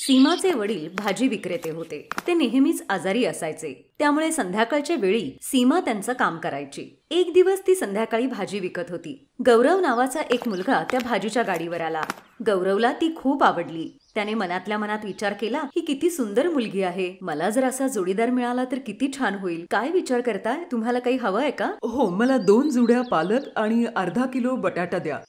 सीमाचे वडील भाजी विक्रेते होते. ते नेहमीच आजारी असायचे. त्यामुळे संध्याकाळच्या वेळी सीमा त्यांचं काम करायची. एक दिवस ती संध्याकाळी भाजी विकत होती. गौरव नावाचा एक मुलगा त्या भाजीच्या गाडीवर आला. गौरवला ती खूप आवडली. त्याने मनातल्या मनात विचार केला, ही किती सुंदर मुलगी आहे. मला जर असा जोडीदार मिळाला तर किती छान होईल. काय विचार करताय? तुम्हाला काही हवं आहे का? हो, मला 2 जुड्या पालक आणि अर्धा किलो बटाटा द्या.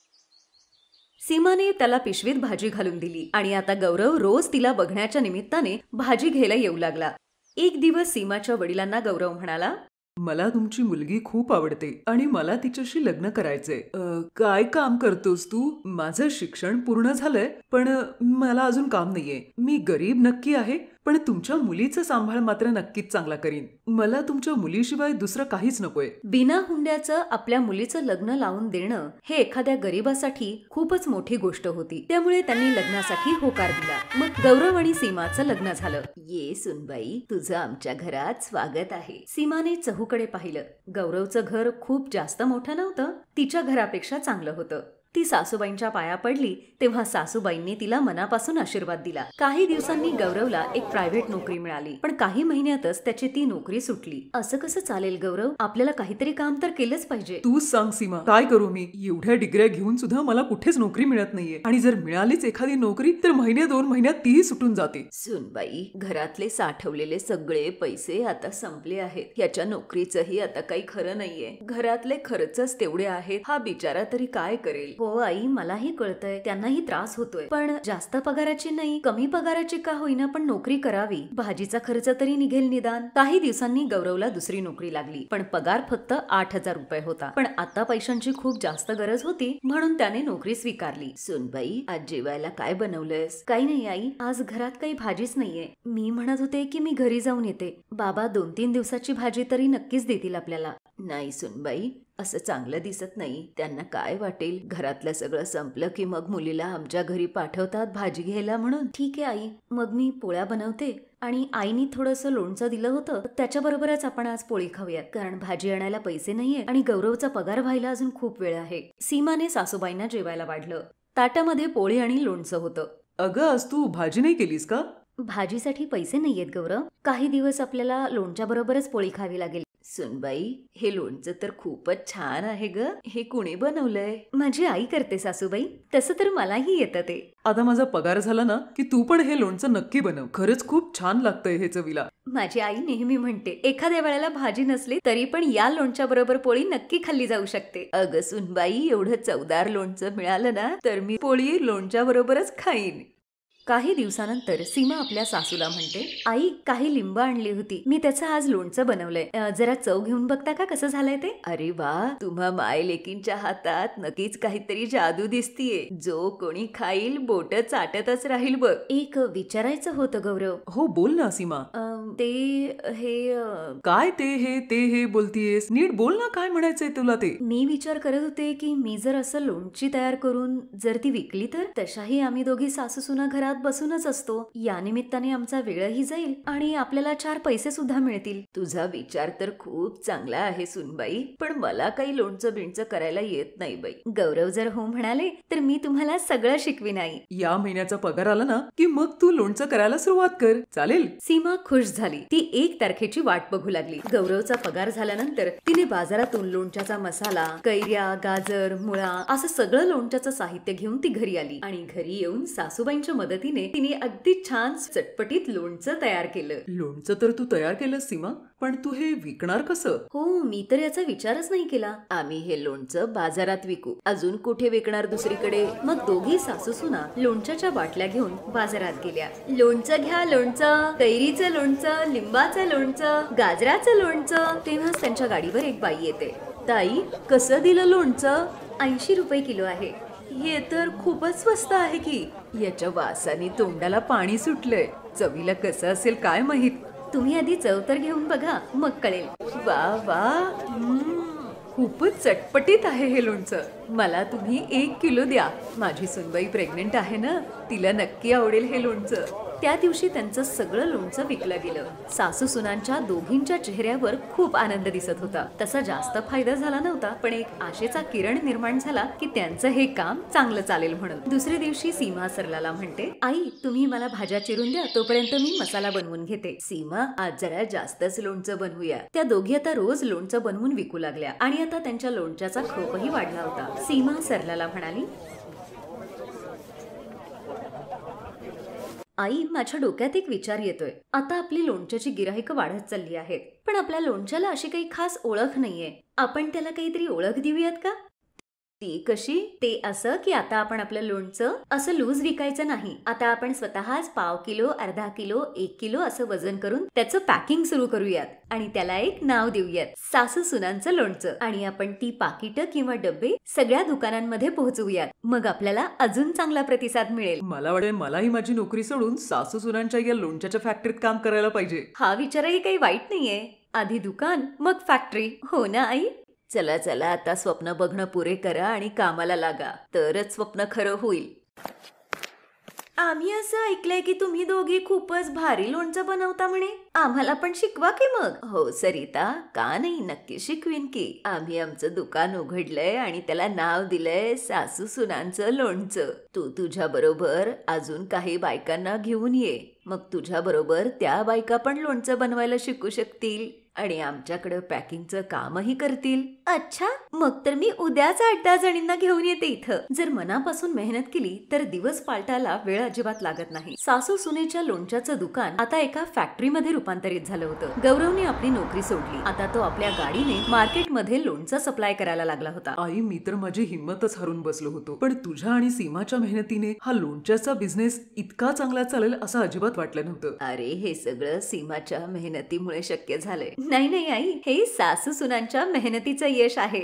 सीमाने त्याला पिशवीत भाजी घालून दिली आणि आता गौरव रोज तिला बघण्याच्या निमित्ताने भाजी घ्यायला येऊ लागला. एक दिवस सीमाच्या वडिलांना गौरव म्हणाला, मला तुमची मुलगी खूप आवडते आणि मला तिच्याशी लग्न करायचंय. काय काम करतोस तू? माझं शिक्षण पूर्ण झालंय, पण मला अजून काम नाहीये. मी गरीब नक्की आहे, पण तुमच्या मुलीचा सांभाळ मात्र नक्कीच चांगला करीन. मला तुमच्या मुलीशिवाय दुसरं काहीच नकोय. बिना हुंड्याचं आपल्या मुलीचं लग्न लावून देणं हे एखाद्या गरीबासाठी खूपच मोठी गोष्ट होती. त्यामुळे त्यांनी लग्नासाठी होकार दिला. मग गौरव आणि सीमाचं लग्न झालं. ये सुनबाई, तुझं आमच्या घरात स्वागत आहे. सीमाने चहूकडे पाहिलं. गौरवचं घर खूप जास्त मोठं नव्हतं, तिच्या घरापेक्षा चांगलं होतं. ती सासूबाईंच्या पाया पडली तेव्हा सासूबाईंनी तिला मनापासून आशीर्वाद दिला. काही दिवसांनी गौरवला एक प्रायव्हेट नोकरी मिळाली, पण काही महिन्यातच त्याची ती नोकरी सुटली. असं कसं चालेल गौरव? आपल्याला काहीतरी काम तर केलंच पाहिजे. तूच सांग सीमा, काय करू मी? एवढ्या डिग्र्या घेऊन सुद्धा मला कुठेच नोकरी मिळत नाहीये, आणि जर मिळालीच एखादी नोकरी तर 1-2 महिन्यात तीही सुटून जाते. सुनबाई, घरातले साठवलेले सगळे पैसे आता संपले आहेत. याच्या नोकरीचंही आता काही खरं नाहीये. घरातले खर्चच तेवढे आहेत. हा बिचारा तरी काय करेल? हो आई, मलाही कळतंय, त्यांनाही त्रास होतोय, पण जास्त पगाराची नाही, कमी पगाराची का होईना, पण नोकरी करावी. भाजीचा खर्च तरी निघेल निदान. काही दिवसांनी गौरवला दुसरी नोकरी लागली, पण पगार फक्त 8,000 रुपये होता. पण आता पैशांची खूप जास्त गरज होती, म्हणून त्याने नोकरी स्वीकारली. सुनबाई, आज जेवायला काय बनवलंयस? काही नाही आई, आज घरात काही भाजीच नाहीये. मी म्हणत होते की मी घरी जाऊन येते. बाबा 2-3 दिवसाची भाजी तरी नक्कीच देतील आपल्याला. नाही सुनबाई, असं चांगलं दिसत नाही. त्यांना काय वाटेल? घरातलं सगळं संपलं की मग मुलीला आमच्या घरी पाठवतात भाजी घ्यायला म्हणून. ठीक आहे आई, मग मी पोळ्या बनवते आणि आईनी थोडंसं लोणचं दिलं होतं, त्याच्याबरोबरच आपण आज पोळी खाऊयात, कारण भाजी आणायला पैसे नाहीये आणि गौरवचा पगार व्हायला अजून खूप वेळ आहे. सीमाने सासूबाईंना जेवायला वाढलं. ताटामध्ये पोळी आणि लोणचं होतं. अगं, आज तू भाजी नाही केलीस का? भाजीसाठी पैसे नाहीयेत गौरव. काही दिवस आपल्याला लोणच्या बरोबरच पोळी खावी लागेल. सुनबाई, हे लोणचं तर खूपच छान आहे ग. हे कुणी बनवलंय? माझी आई करते सासूबाई. तसं तर मलाही येतं ते. आता माझा पगार झाला ना की तू पण हे लोणचं नक्की बनव. खरंच खूप छान लागतंय हे चवीला. माझी आई नेहमी म्हणते, एखाद्या वेळेला भाजी नसली तरी पण या लोणच्या बरोबर पोळी नक्की खाल्ली जाऊ शकते. अगं सुनबाई, एवढं चवदार लोणचं मिळालं ना तर मी पोळी लोणच्या बरोबरच खाईन. काही दिवसानंतर सीमा आपल्या सासूला म्हणते, आई, काही लिंब आणली होती, मी त्याचं आज लोणचं बनवलंय, जरा चव घेऊन बघता का कसं झालंय ते? अरे वा, तुम्हा माय लेकींच्या हातात नक्कीच काहीतरी जादू दिसतीये. जो कोणी खाईल बोट चाटतच राहील बघ. एक विचारायचं होतं गौरव. हो, बोल ना सीमा. काय ते हे बोलतीयेस? नीट बोल ना, काय म्हणायचंय तुला ते? मी विचार करत होते की मी जर असं लोणची तयार करून जर ती विकली तर. तशाही आम्ही दोघी सासू सुना घरात बसूनच असतो. या निमित्ताने आमचा वेळही जाईल आणि आपल्याला 4 पैसे सुद्धा मिळतील. तुझा विचार तर खूप चांगला आहे सुनबाई, पण मला काही लोणचं बिणचं करायला येत नाही बाई. गौरव जर हो म्हणाले तर मी तुम्हाला सगळं शिकवीन आई. या महिन्याचा पगार आला ना की मग तू लोणचं करायला सुरुवात कर, चालेल? सीमा खुश झाली. ती 1 तारखेची वाट बघू लागली. गौरवचा पगार झाल्यानंतर तिने बाजारातून लोणच्याचा मसाला, कैऱ्या, गाजर, मुळा असं सगळं लोणच्याचं साहित्य घेऊन ती घरी आली आणि घरी येऊन सासूबाईंच्या मदतीने तिने अगदी छान चटपटीत लोणचं तयार केलं. लोणचं तर तू तयार केलं सीमा, पण तू हे विकणार कसं? हो, मी तर याचा विचारच नाही केला. आम्ही हे लोणचं बाजारात विकू, अजून कुठे विकणार दुसरीकडे. मग दोघी सासू सुना लोणच्याच्या बाटल्या घेऊन बाजारात गेल्या. लोणचं घ्या, लोणचं, कैरीचं लोणचं, लिंबाचं लोणचं, गाजराचं लोणचं. तेव्हाच त्यांच्या गाडीवर एक बाई येते. ताई, कसं दिलं लोणचं? 80 रुपये किलो आहे. हे तर खूपच स्वस्त आहे की. याच्या वासाने तोंडाला पाणी सुटलंय. चवीला कसं असेल काय माहित. तुम्ही आधी चव तर घेऊन बघा, मग कळेल. वा वा, खूपच चटपटीत आहे हे लोणचं. मला तुम्ही 1 किलो द्या. माझी सुनबाई प्रेग्नेंट आहे ना, तिला नक्की आवडेल हे लोणचं. त्या दिवशी त्यांचं सगळं लोणचं विकलं गेलं. सासू सुनांच्या दोघींच्या चेहऱ्यावर खूप आनंद दिसत होता. तसा जास्त फायदा झाला नव्हता, पण एक आशेचा किरण निर्माण झाला की त्यांचं हे काम चांगलं चालेल म्हणून. दुसऱ्या दिवशी सीमा सरलाला म्हणते, आई तुम्ही मला भाज्या चिरून द्या, तोपर्यंत मी मसाला बनवून घेते. सीमा, आज जरा जास्तच लोणचं बनवूया. त्या दोघी आता रोज लोणचं बनवून विकू लागल्या आणि आता त्यांच्या लोणच्याचा खपही वाढला होता. सीमा सरलाला म्हणाली, आई माझ्या डोक्यात एक विचार येतोय. आता आपली लोणच्याची गिराहिकं वाढत चालली आहेत, पण आपल्या लोणच्याला अशी काही खास ओळख नाहीये. आपण त्याला काहीतरी ओळख देऊयात का? ती कशी? ते असं की आता आपण आपलं लोणचं असं लूज विकायचं नाही. आता आपण स्वतःच पाव किलो, अर्धा किलो, 1 किलो असं वजन करून त्याचं पॅकिंग सुरू करूयात आणि त्याला एक नाव देऊयात, सासू सुनांचं लोणचं. आणि आपण ती पाकिटं किंवा डब्बे सगळ्या दुकानांमध्ये पोहोचवूयात. मग आपल्याला अजून चांगला प्रतिसाद मिळेल. मला वाटेल मलाही माझी नोकरी सोडून सासू सुनांच्या या लोणच्याच्या फॅक्टरीत काम करायला पाहिजे. हा विचारही काही वाईट नाहीये. आधी दुकान मग फॅक्टरी, हो ना आई? चला चला, आता स्वप्न बघणं पुरे करा आणि कामाला लागा, तरच स्वप्न खरं होईल. आम्ही असं ऐकलंय की तुम्ही दोघी खूपच भारी लोणचं बनवता म्हणे. आम्हाला पण शिकवा की मग. हो सरिता, का नाही, नक्की शिकवीन की. आम्ही आमचं दुकान उघडलंय आणि त्याला नाव दिलंय सासू सुनांचं लोणचं. तू तुझ्या बरोबर अजून काही बायकांना घेऊन ये, मग तुझ्या बरोबर त्या बायका पण लोणचं बनवायला शिकू शकतील आणि आमच्याकडे पॅकिंगचं कामही करतील. अच्छा, मग तर मी उद्याच 8-10 जणींना घेऊन येते इथं. जर मनापासून मेहनत केली तर दिवस पालटायला वेळ अजिबात लागत नाही. सासू सुनेच्या लोणच्याचं दुकान आता एका फॅक्टरीमध्ये रूपांतरित झालं होतं. गौरवने आपली नोकरी सोडली. आता तो आपल्या गाडीने मार्केटमध्ये लोणचं सप्लाय करायला लागला होता. आई, मी तर माझी हिंमतच हरून बसलो होतो, पण तुझ्या आणि सीमाच्या मेहनतीने हा लोणच्याचा बिझनेस इतका चांगला चालेल असं अजिबात वाटलं नव्हतं. अरे, हे सगळं सीमाच्या मेहनतीमुळे शक्य झालंय. नाही नाही आई, हे सासू सुनांच्या मेहनतीचं यश आहे.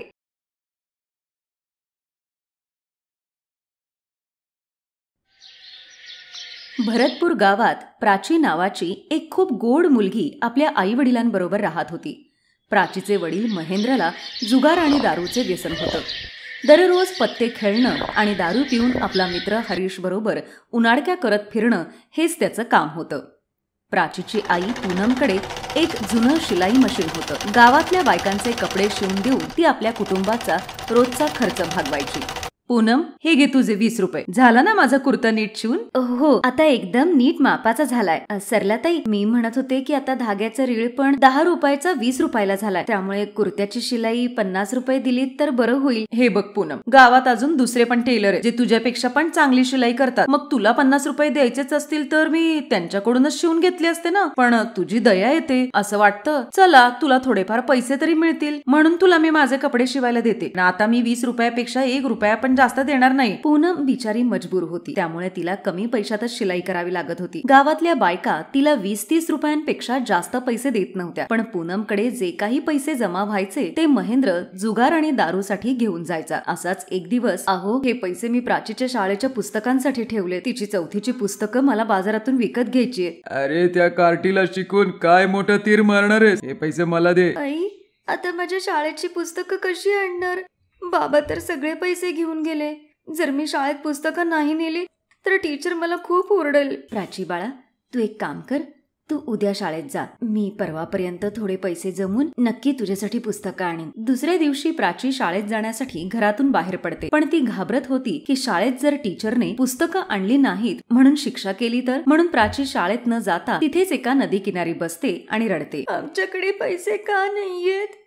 भरतपूर गावात प्राची नावाची एक खूप गोड मुलगी आपल्या आई वडिलांबरोबर राहत होती. प्राचीचे वडील महेंद्रला जुगार आणि दारूचे व्यसन होतं. दररोज पत्ते खेळणं आणि दारू पिऊन आपला मित्र हरीश बरोबर उनाडक्या करत फिरणं हेच त्याचं काम होतं. प्राचीची आई पूनमकडे एक जुनं शिलाई मशीन होतं. गावातल्या बायकांचे कपडे शिवून देऊन ती आपल्या कुटुंबाचा रोजचा खर्च भागवायची. पूनम, हे घे तुझे 20 रुपये. झाला ना माझा कुर्ता नीट शिवून? हो, आता एकदम नीट मापाचा झालाय. सरलाताई, मी म्हणत होते की आता धाग्याचा रीळ पण 10 रुपयाचा 20 रुपयाला झालाय, त्यामुळे कुर्त्याची शिलाई 50 रुपये दिलीत तर बरं होईल. हे बघ पूनम, गावात अजून दुसरे पण टेलर आहे जे तुझ्यापेक्षा पण चांगली शिलाई करतात. मग तुला 50 रुपये द्यायचेच असतील तर मी त्यांच्याकडूनच शिवून घेतले असते ना. पण तुझी दया येते असं वाटतं, चला तुला थोडेफार पैसे तरी मिळतील म्हणून तुला मी माझे कपडे शिवायला देते. आता मी 20 रुपयापेक्षा 1 रुपया पण जास्त देणार नाही. पूनम बिचारी मजबूर होती, त्यामुळे तिला कमी पैशातच शिलाई करावी लागत होती. गावातल्या बायका तिला 20-30 रुपयांपेक्षा जास्त पैसे देत नव्हत्या. पण पूनमकडे जे काही पैसे जमा व्हायचे ते महेंद्र जुगार आणि दारूसाठी घेऊन जायचा. असाच एक दिवस, अहो, हे पैसे मी प्राचीच्या शाळेच्या पुस्तकांसाठी ठेवले. तिची 4थीची पुस्तकं मला बाजारातून विकत घ्यायची. अरे, त्या कार्टीला शिकून काय मोठं तीर मारणार आहेस? हे पैसे मला दे. आई, आता माझ्या शाळेची पुस्तकं कशी आणणार? बाबा तर सगळे पैसे घेऊन गेले. जर मी शाळेत पुस्तकं नाही नेली तर टीचर मला खूप ओरडेल. प्राची बाळा, तू एक काम कर, तू उद्या शाळेत जा. मी परवापर्यंत थोडे पैसे जमून नक्की तुझ्यासाठी पुस्तकं आणीन. दुसऱ्या दिवशी प्राची शाळेत जाण्यासाठी घरातून बाहेर पडते. पण ती घाबरत होती की शाळेत जर टीचरने पुस्तकं आणली नाहीत म्हणून शिक्षा केली तर. म्हणून प्राची शाळेत न जाता तिथेच एका नदी किनारी बसते आणि रडते. आमच्याकडे पैसे का नाहीयेत?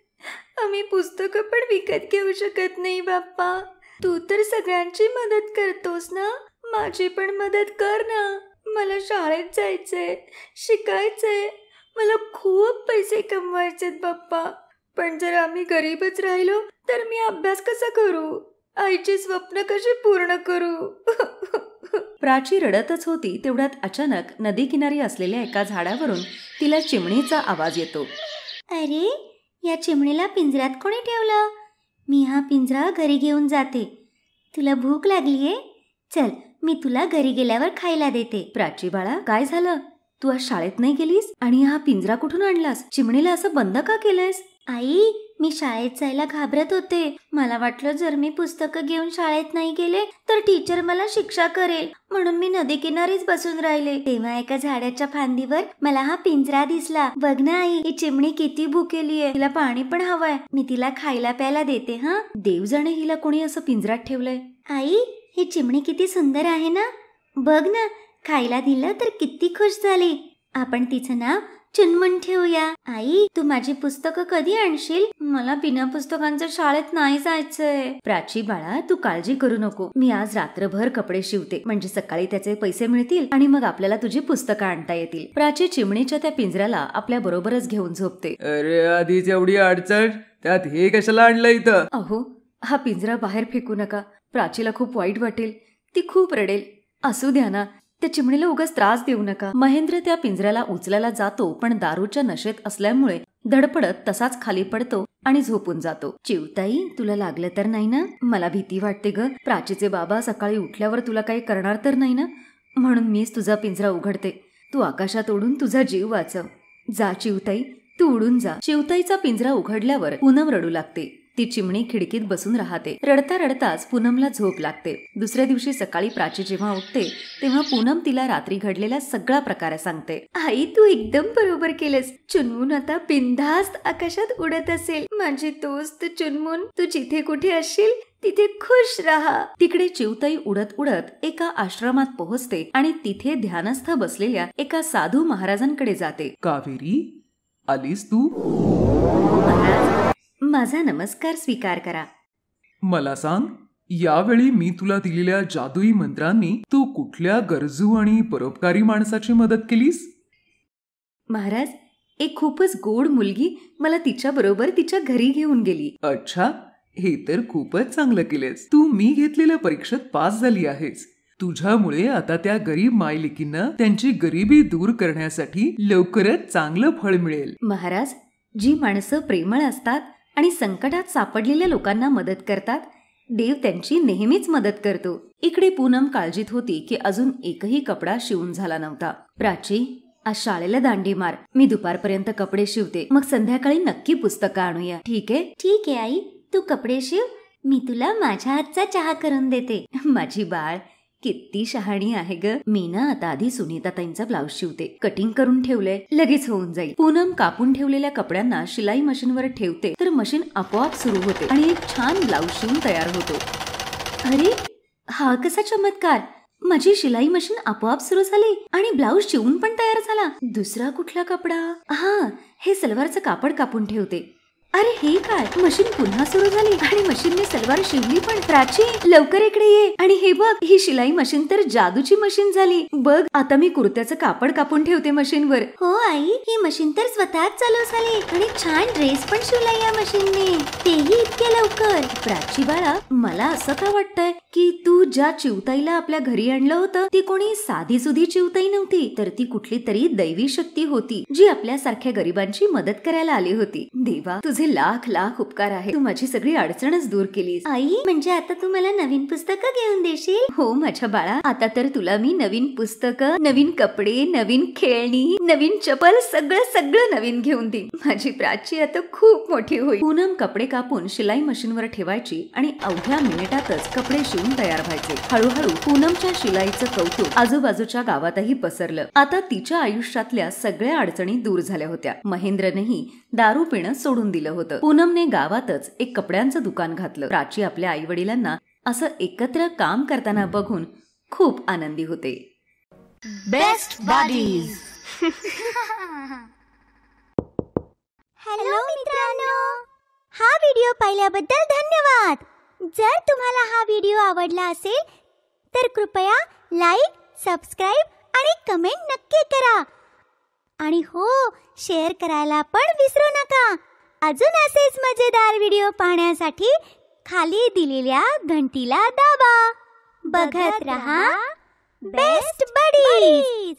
आम्ही पुस्तकं पण विकत घेऊ शकत नाही बाप्पा. तू तर सगळ्यांची मदत करतोस ना, माझी पण मदत कर ना. मला शाळेत जायचंय, शिकायचंय, मला खूप पैसे कमवायचेत बाप्पा. पण जर आम्ही गरीबच राहिलो तर मी अभ्यास कसा करू? आईची स्वप्न कशी पूर्ण करू? प्राची रडतच होती. तेवढ्यात अचानक नदी किनारी असलेल्या एका झाडावरून तिला चिमणीचा आवाज येतो. अरे, या चिमणीला पिंजऱ्यात कोणी ठेवलं? मी हा पिंजरा घरी घेऊन जाते. तुला भूक लागलीये? चल, मी तुला घरी गेल्यावर खायला देते. प्राची बाळा, काय झालं? तू आज शाळेत नाही गेलीस आणि हा पिंजरा कुठून आणलास? चिमणीला असं बंद का केलंयस? आई, मी शाळेत जायला घाबरत होते. मला वाटलं जर मी पुस्तकं घेऊन शाळेत नाही गेले तर टीचर मला शिक्षा करेल, म्हणून मी नदी किनारीच बसून राहिले. तेव्हा एका झाडाच्या फांदीवर मला हा पिंजरा दिसला. बघ ना आई, ही चिमणी किती भुकेलीये, तिला पाणी पण हवंय. मी तिला खायला प्यायला देते. हा, देव जाणे हिला कोणी असं पिंजऱ्यात ठेवलंय. आई, ही चिमणी किती सुंदर आहे ना. बघ ना, खायला दिलं तर किती खुश झाली. आपण तिचं नाव चुनमुन ठेवूया. आई, तू माझी पुस्तकं कधी आणशील? मला बिना पुस्तकांचं शाळेत नाही जायचंय. प्राची बाळा, तू काळजी करू नको. मी आज रात्रभर कपडे शिवते, म्हणजे सकाळी त्याचे पैसे मिळतील आणि मग आपल्याला तुझी पुस्तकं आणता येतील. प्राची चिमणीच्या त्या पिंजऱ्याला आपल्या बरोबरच घेऊन झोपते. अरे आधीच एवढी अडचण, त्यात हे कशाला आणलं इथं? अहो, हा पिंजरा बाहेर फेकू नका. प्राचीला खूप वाईट वाटेल, ती खूप रडेल. असू द्या ना, त्या चिमणीला उगाच त्रास देऊ नका. महेंद्र त्या पिंजऱ्याला उचलायला जातो, पण दारूच्या नशेत असल्यामुळे धडपडत तसाच खाली पडतो आणि झोपून जातो. चिवताई, तुला लागलं तर नाही ना? मला भीती वाटते ग. प्राचीचे बाबा सकाळी उठल्यावर तुला काही करणार तर नाही ना? म्हणून मीच तुझा पिंजरा उघडते. तू आकाशात उडून तुझा जीव वाचव. जा चिवताई, तू उडून जा. चिवताईचा पिंजरा उघडल्यावर पूनम रडू लागते. ती चिमणी खिडकीत बसून राहते. रडता रडताच पूनमला झोप लागते. दुसऱ्या दिवशी सकाळी प्राची जेव्हा उठते तेव्हा पूनम तिला रात्री घडलेला सगळा प्रकार सांगते. आई, तू एकदम बरोबर केलंस. चुनमुन आता बिनधास्त आकाशात उडत असेल. माझी दोस्त चुनमुन, तू जिथे कुठे असशील तिथे खुश राहा. तिकडे चिवताई उडत उडत एका आश्रमात पोहोचते आणि तिथे ध्यानस्थ बसलेल्या एका साधू महाराजांकडे जाते. कावेरी, आलीस तू? महाराज, माझा नमस्कार स्वीकार करा. मला सांग, यावेळी मी तुला दिलेल्या जादुई मंत्रांनी तू कुठल्या गरजू आणि परोपकारी माणसाची मदत केलीस? महाराज, एक खूपच गोड मुलगी मला तिच्या बरोबर तिच्या घरी घेऊन गेली. अच्छा, हे तर खूपच चांगलं केलेस. तू मी घेतलेल्या परीक्षेत पास झाली आहेस. तुझ्यामुळे आता त्या गरीब मायलेकींना त्यांची गरिबी दूर करण्यासाठी लवकरच चांगलं फळ मिळेल. महाराज, जी माणसं प्रेमळ असतात आणि संकटात सापडलेल्या लोकांना मदत करतात, देव त्यांची नेहमीच मदत करतो. इकडे पूनम काळजीत होती की अजून एकही कपडा शिवून झाला नव्हता. प्राची, आज शाळेला दांडी मार. मी दुपारपर्यंत कपडे शिवते, मग संध्याकाळी नक्की पुस्तकं आणूया. ठीक आहे? ठीक आहे आई, तू कपडे शिव. मी तुला माझ्या हातचा चहा करून देते. माझी बाळ किती शहाणी आहे ग. मी ना आता आधी सुनीता ताईंचा ब्लाऊज शिवते. कटिंग करून ठेवलंय, लगेच होऊन जाईल. पूनम कापून ठेवलेल्या कपड्यांना शिलाई मशीनवर ठेवते तर मशीन आपोआप सुरू होते आणि एक छान ब्लाऊज शिवून तयार होतो. अरे, हा कसा चमत्कार! माझी शिलाई मशीन आपोआप सुरू झाली आणि ब्लाऊज शिवून पण तयार झाला. दुसरा कुठला कपडा? हा, हे सलवारचं कापड कापून ठेवते. अरे हे काय, मशीन पुन्हा सुरू झाली आणि मशीनने सलवार शिवली पण. प्राची, लवकर इकडे ये. आणि हे बघ, ही शिलाई मशीन तर जादूची मशीन झाली. बघ, आता मी कुर्त्याचं कापड कापून ठेवते मशीनवर. हो आई, ही मशीन तर स्वतःच चालू झाली आणि छान ड्रेस पण शिवला या मशीनने, तेही इतके लवकर. प्राची बाळा, मला असं का वाटतंय की तू ज्या चिवताईला आपल्या घरी आणलं होतं ती कोणी साधी सुधी चिवताई नव्हती, तर ती कुठली तरी दैवी शक्ती होती जी आपल्यासारख्या गरिबांची मदत करायला आली होती. देवा, तुझे लाख लाख उपकार आहे. तू माझी सगळी अडचणच दूर केलीस. आई, म्हणजे आता तू मला नवीन पुस्तकं घेऊन देशील? हो माझ्या बाळा, आता तर तुला मी नवीन पुस्तकं, नवीन कपडे, नवीन खेळणी, नवीन चप्पल, सगळं सगळं नवीन घेऊन देईन. माझी प्राची आता खूप मोठी होईल. पूनम कपडे कापून शिलाई मशीनवर ठेवायची आणि अवघ्या मिनिटातच कपडे शिवून तयार व्हायचे. हळूहळू पूनमच्या शिलाईचं कौतुक आजूबाजूच्या गावातही पसरलं. आता तिच्या आयुष्यातल्या सगळ्या अडचणी दूर झाल्या होत्या. महेंद्रनेही दारू पिणं सोडून दिलं होतं. पूनमने गावातच एक कपड्यांचं दुकान घातलं. प्राची आपल्या आई वडिलांना असं एकत्र काम करताना बघून खूप आनंदी होते. Best buddies. हॅलो मित्रांनो, हा व्हिडिओ पाहिल्याबद्दल धन्यवाद. जर तुम्हाला हा व्हिडिओ आवडला असेल तर कृपया लाईक, सबस्क्राईब आणि कमेंट नक्की करा. आणि हो, शेअर करायला पण विसरू नका. अजून असेच मजेदार व्हिडिओ पाहण्यासाठी खाली दिलेल्या घंटीला दाबा. बघत रहा बेस्ट बडीज.